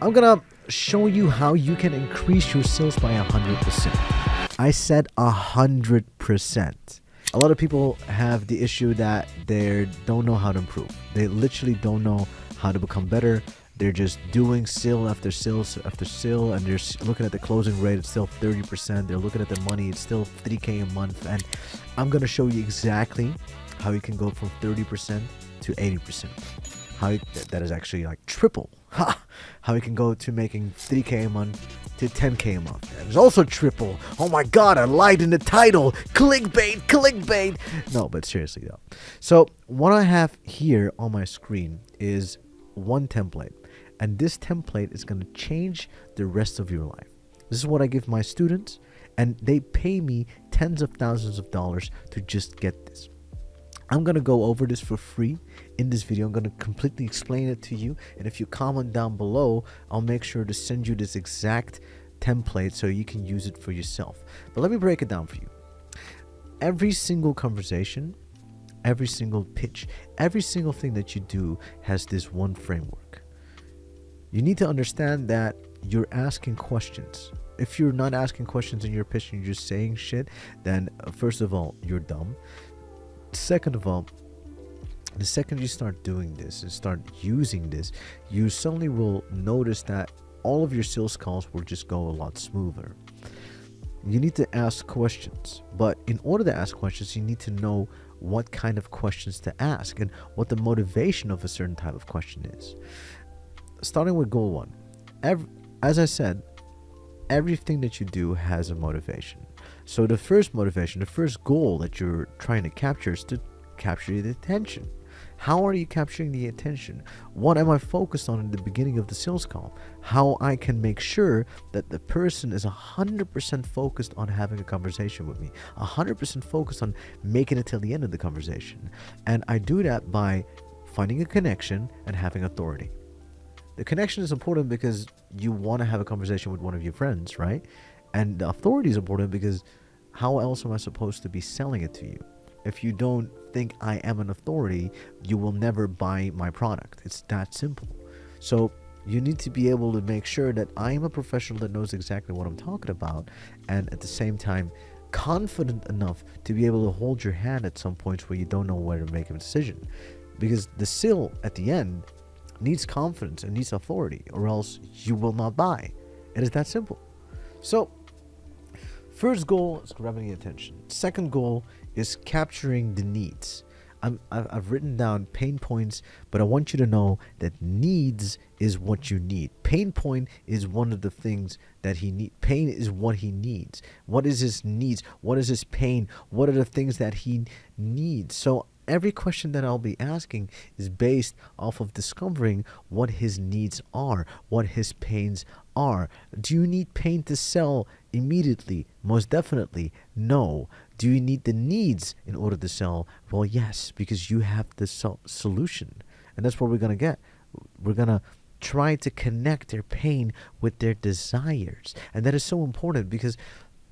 I'm gonna show you how you can increase your sales by 100%. I said 100%. A lot of people have the issue that they don't know how to improve. They literally don't know how to become better. They're just doing sale after sale after sale, and they're looking at the closing rate. It's still 30%. They're looking at the money. It's still 3K a month. And I'm gonna show you exactly how you can go from 30% to 80%. That is actually like triple. How you can go to making 3K a month to 10K a month. And it's also triple. Oh my god, I lied in the title. Clickbait. No, but seriously though. So what I have here on my screen is one template. And this template is going to change the rest of your life. This is what I give my students, and they pay me tens of thousands of dollars to just get this. I'm going to go over this for free in this video. I'm going to completely explain it to you. And if you comment down below, I'll make sure to send you this exact template so you can use it for yourself. But let me break it down for you. Every single conversation, every single pitch, every single thing that you do has this one framework. You need to understand that you're asking questions. If you're not asking questions in your pitch and you're just saying shit, then first of all, you're dumb. Second of all, the second you start doing this and start using this, you suddenly will notice that all of your sales calls will just go a lot smoother. You need to ask questions, but in order to ask questions, you need to know what kind of questions to ask and what the motivation of a certain type of question is. Starting with goal one, as I said, everything that you do has a motivation. So the first motivation, the first goal that you're trying to capture is to capture the attention. How are you capturing the attention? What am I focused on in the beginning of the sales call? How I can make sure that the person is 100% focused on having a conversation with me, 100% focused on making it till the end of the conversation. And I do that by finding a connection and having authority. The connection is important because you want to have a conversation with one of your friends, right? And the authority is important because how else am I supposed to be selling it to you? If you don't think I am an authority, you will never buy my product. It's that simple. So you need to be able to make sure that I am a professional that knows exactly what I'm talking about, and at the same time confident enough to be able to hold your hand at some points where you don't know where to make a decision. Because the sale at the end needs confidence and needs authority, or else you will not buy. It is that simple. So first goal is grabbing the attention. Second goal is capturing the needs. I've written down pain points, but I want you to know that needs is what you need. Pain point is one of the things that he needs. Pain is what he needs. What is his needs? What is his pain? What are the things that he needs? So every question that I'll be asking is based off of discovering what his needs are, what his pains are. Do you need pain to sell immediately? Most definitely, no. Do you need the needs in order to sell? Well, yes, because you have the solution. And that's what we're going to get. We're going to try to connect their pain with their desires. And that is so important because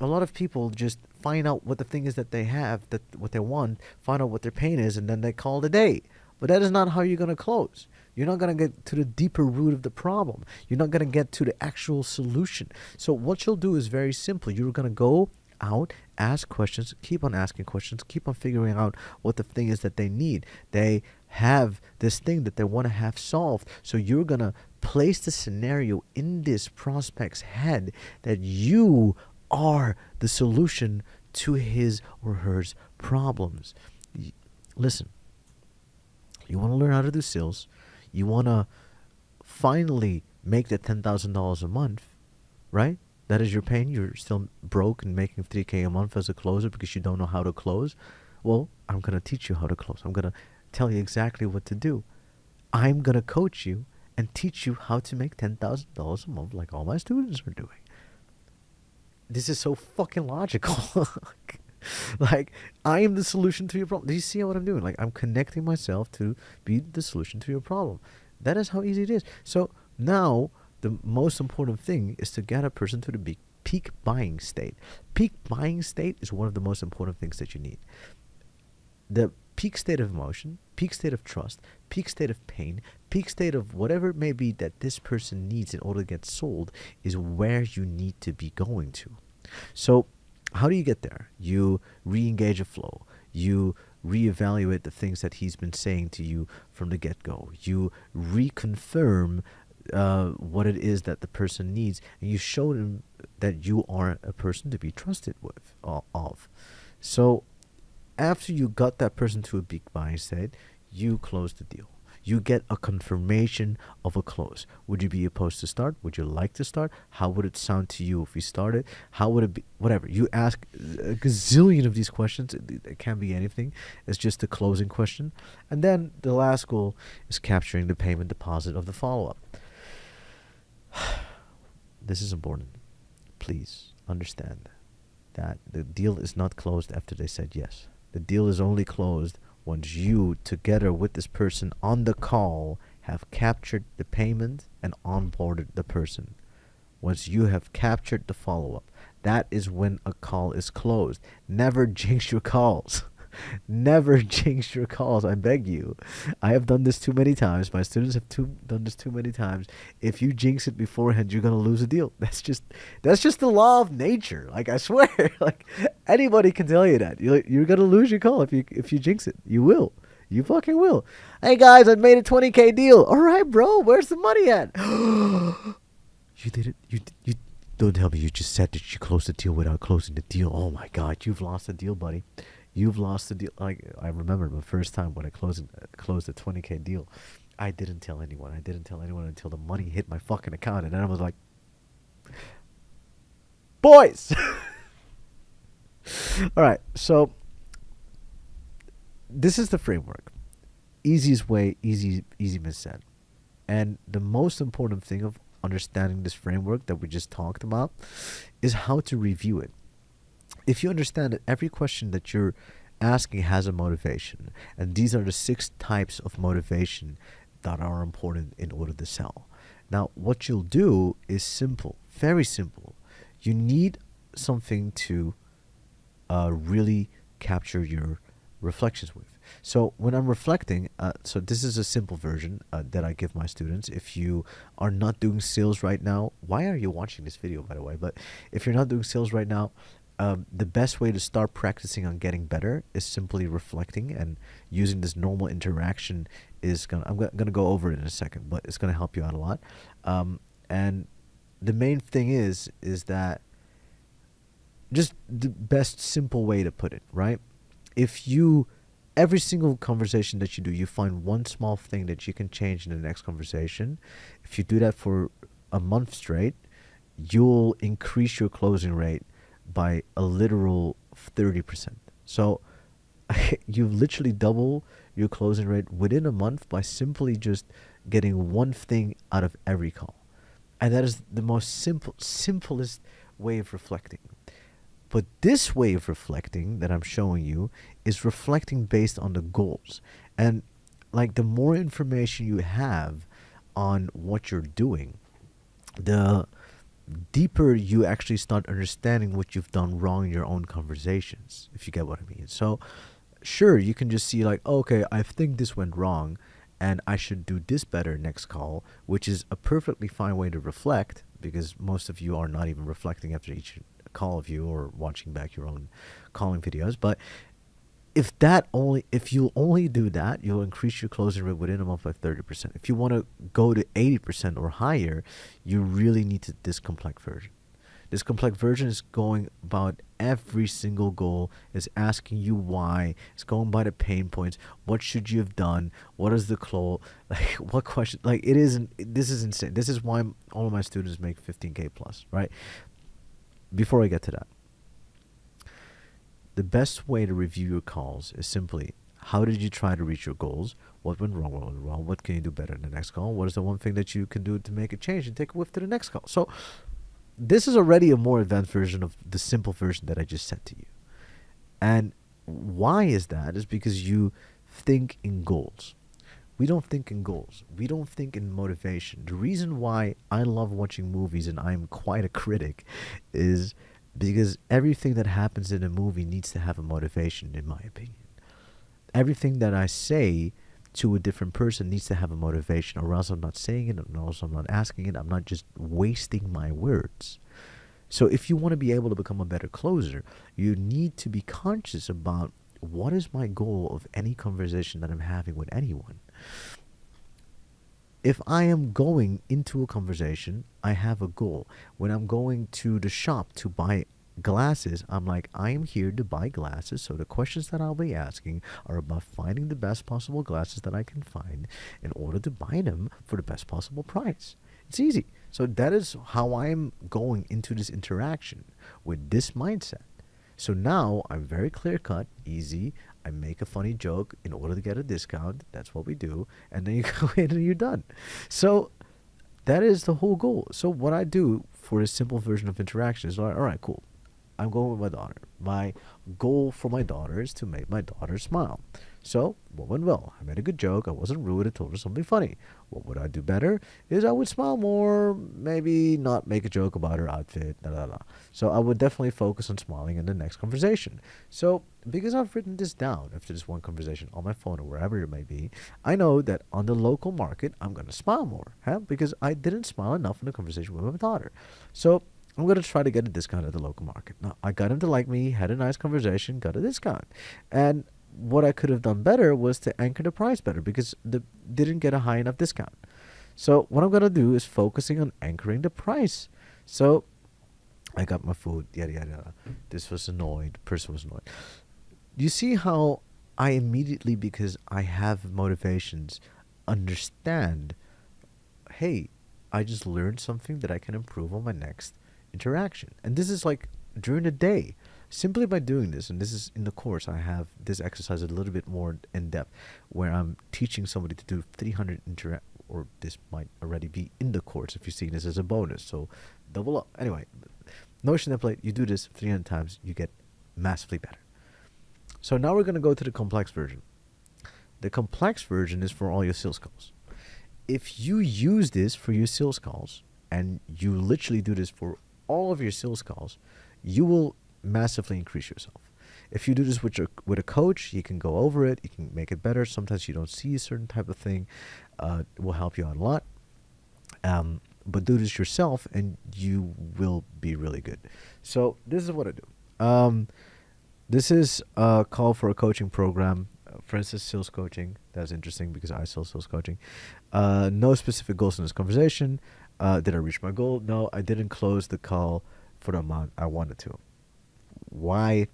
a lot of people just find out what the thing is that they have, that what they want, find out what their pain is, and then they call it a day. But that is not how you're going to close. You're not going to get to the deeper root of the problem. You're not going to get to the actual solution. So what you'll do is very simple. You're going to go out, ask questions, keep on asking questions, keep on figuring out what the thing is that they need. They have this thing that they want to have solved. So you're going to place the scenario in this prospect's head that you are the solution to his or her problems. Listen, you want to learn how to do sales. You want to finally make that $10,000 a month, right? That is your pain. You're still broke and making 3K a month as a closer because you don't know how to close. Well, I'm going to teach you how to close. I'm going to tell you exactly what to do. I'm going to coach you and teach you how to make $10,000 a month like all my students are doing. This is so fucking logical. Like, I am the solution to your problem. Do you see what I'm doing? Like, I'm connecting myself to be the solution to your problem. That is how easy it is. So now the most important thing is to get a person to the peak buying state. Peak buying state is one of the most important things that you need. The peak state of emotion, peak state of trust, peak state of pain, peak state of whatever it may be that this person needs in order to get sold is where you need to be going to. So how do you get there? You re-engage a flow. You reevaluate the things that he's been saying to you from the get-go. You reconfirm what it is that the person needs, and you show them that you are a person to be trusted with of. So after you got that person to a big buying state, you close the deal. You get a confirmation of a close. Would you be opposed to start? Would you like to start? How would it sound to you if we started? How would it be? Whatever. You ask a gazillion of these questions. It can be anything. It's just a closing question. And then the last goal is capturing the payment deposit of the follow-up. This is important. Please understand that the deal is not closed after they said yes. The deal is only closed once you, together with this person on the call, have captured the payment and onboarded the person. Once you have captured the follow-up, that is when a call is closed. Never jinx your calls. Never jinx your calls, I beg you. I have done this too many times. My students have done this too many times. If you jinx it beforehand, you're gonna lose a deal. That's just the law of nature. Like, I swear, like, anybody can tell you that. You're gonna lose your call if you jinx it. You will. You fucking will. Hey guys, I made a 20K deal. All right, bro. Where's the money at? You did it. You don't tell me you just said that you closed the deal without closing the deal. Oh my God, you've lost the deal, buddy. You've lost the deal. Like, I remember the first time when I closed a 20K deal, I didn't tell anyone. I didn't tell anyone until the money hit my fucking account, and then I was like, boys. All right, so this is the framework. Easiest way, easy said. And the most important thing of understanding this framework that we just talked about is how to review it. If you understand that every question that you're asking has a motivation, and these are the 6 types of motivation that are important in order to sell. Now, what you'll do is simple, very simple. You need something to really capture your reflections with. So when I'm reflecting, so this is a simple version that I give my students. If you are not doing sales right now, why are you watching this video, by the way? But if you're not doing sales right now, the best way to start practicing on getting better is simply reflecting and using this normal interaction. I'm gonna go over it in a second, but it's gonna help you out a lot. And the main thing is that just the best simple way to put it, right? If you every single conversation that you do, you find one small thing that you can change in the next conversation. If you do that for a month straight, you'll increase your closing rate by a literal 30%. So you literally double your closing rate within a month by simply just getting one thing out of every call. And that is the most simplest way of reflecting. But this way of reflecting that I'm showing you is reflecting based on the goals. And like, the more information you have on what you're doing, the deeper you actually start understanding what you've done wrong in your own conversations, if you get what I mean. So sure, you can just see like, okay, I think this went wrong and I should do this better next call, which is a perfectly fine way to reflect, because most of you are not even reflecting after each call of you or watching back your own calling videos. But if you only do that, you'll increase your closing rate within a month by 30%. If you want to go to 80% or higher, you really need this complex version. This complex version is going about every single goal, is asking you why, it's going by the pain points, what should you have done, what is the close, like what question, like this is insane. This is why all of my students make 15K plus, right? Before I get to that, the best way to review your calls is simply, how did you try to reach your goals? What went wrong? What went wrong? What can you do better in the next call? What is the one thing that you can do to make a change and take a whiff to the next call? So this is already a more advanced version of the simple version that I just said to you. And why is that? Is because you think in goals. We don't think in goals. We don't think in motivation. The reason why I love watching movies and I'm quite a critic is because everything that happens in a movie needs to have a motivation, in my opinion. everything that I say to a different person needs to have a motivation, or else I'm not saying it, or else I'm not asking it. I'm not just wasting my words. So if you want to be able to become a better closer, you need to be conscious about what is my goal of any conversation that I'm having with anyone. If I am going into a conversation, I have a goal. When I'm going to the shop to buy glasses, I'm like, I am here to buy glasses. So the questions that I'll be asking are about finding the best possible glasses that I can find in order to buy them for the best possible price. It's easy. So that is how I'm going into this interaction with this mindset. So now I'm very clear cut, easy. I make a funny joke in order to get a discount. That's what we do. And then you go in and you're done. So that is the whole goal. So what I do for this simple version of interaction is, all right, cool. I'm going with my daughter. My goal for my daughter is to make my daughter smile. So what went well? I made a good joke. I wasn't rude. I told her something funny. What would I do better? Is I would smile more, maybe not make a joke about her outfit. Da, da, da. So I would definitely focus on smiling in the next conversation. So because I've written this down after this one conversation on my phone or wherever it may be, I know that on the local market, I'm going to smile more, because I didn't smile enough in the conversation with my daughter. So I'm going to try to get a discount at the local market. Now, I got him to like me, had a nice conversation, got a discount. And what I could have done better was to anchor the price better, because the didn't get a high enough discount. So what I'm going to do is focusing on anchoring the price. So I got my food, yada, yada, yada. This was annoyed. Person was annoyed. You see how I immediately, because I have motivations, understand, hey, I just learned something that I can improve on my next interaction. And this is like during the day, simply by doing this. And this is in the course, I have this exercise a little bit more in depth, where I'm teaching somebody to do 300 or this might already be in the course if you're seeing this as a bonus. So double up. Anyway, Notion template, you do this 300 times, you get massively better. So now we're going to go to the complex version. The complex version is for all your sales calls. If you use this for your sales calls, and you literally do this for all of your sales calls, you will massively increase yourself. If you do this with a coach, you can go over it, you can make it better. Sometimes you don't see a certain type of thing. It will help you out a lot. But do this yourself and you will be really good. So this is what I do. This is a call for a coaching program. For instance, sales coaching. That's interesting because I sell sales coaching. No specific goals in this conversation. Did I reach my goal? No, I didn't close the call for the amount I wanted to. Why?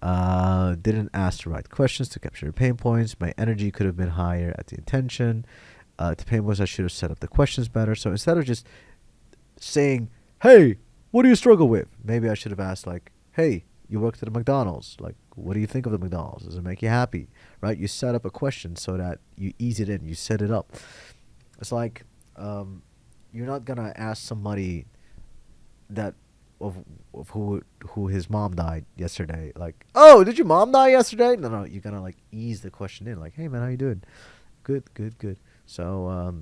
Didn't ask the right questions to capture your pain points. My energy could have been higher at the intention. The pain points, I should have set up the questions better. So instead of just saying, hey, what do you struggle with? Maybe I should have asked like, hey, you worked at a McDonald's. Like, what do you think of the McDonald's? Does it make you happy? Right? You set up a question so that you ease it in. You set it up. It's like you're not going to ask somebody that of who his mom died yesterday. Like, oh, did your mom die yesterday? No, you're going to like ease the question in. Like, hey, man, how you doing? Good. So,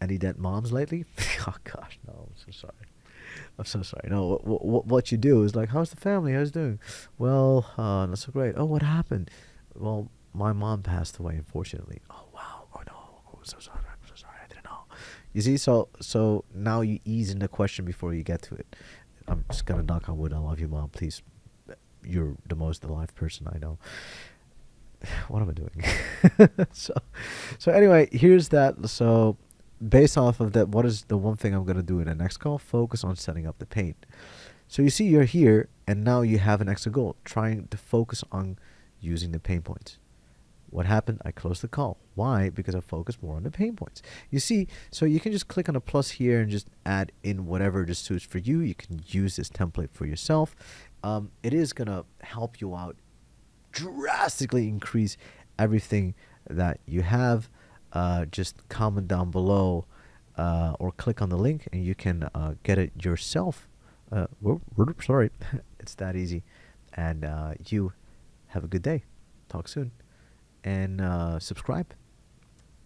any dead moms lately? Oh, gosh, no, I'm so sorry. No, what you do is like, how's the family? How's it doing? Well, not so great. Oh, what happened? Well, my mom passed away, unfortunately. Oh, wow. Oh, no. Oh, so sorry. I'm so sorry. I didn't know. You see, so now you ease in the question before you get to it. I'm just going to knock on wood. I love you, Mom. Please. You're the most alive person I know. What am I doing? So anyway, here's that. So based off of that, what is the one thing I'm going to do in the next call? Focus on setting up the pain. So you see you're here and now you have an extra goal, trying to focus on using the pain points. What happened? I closed the call. Why? Because I focused more on the pain points. You see, so you can just click on a plus here and just add in whatever just suits for you. You can use this template for yourself. It is going to help you out, drastically increase everything that you have. Just comment down below or click on the link and you can get it yourself. Sorry, it's that easy. And you have a good day. Talk soon. And subscribe.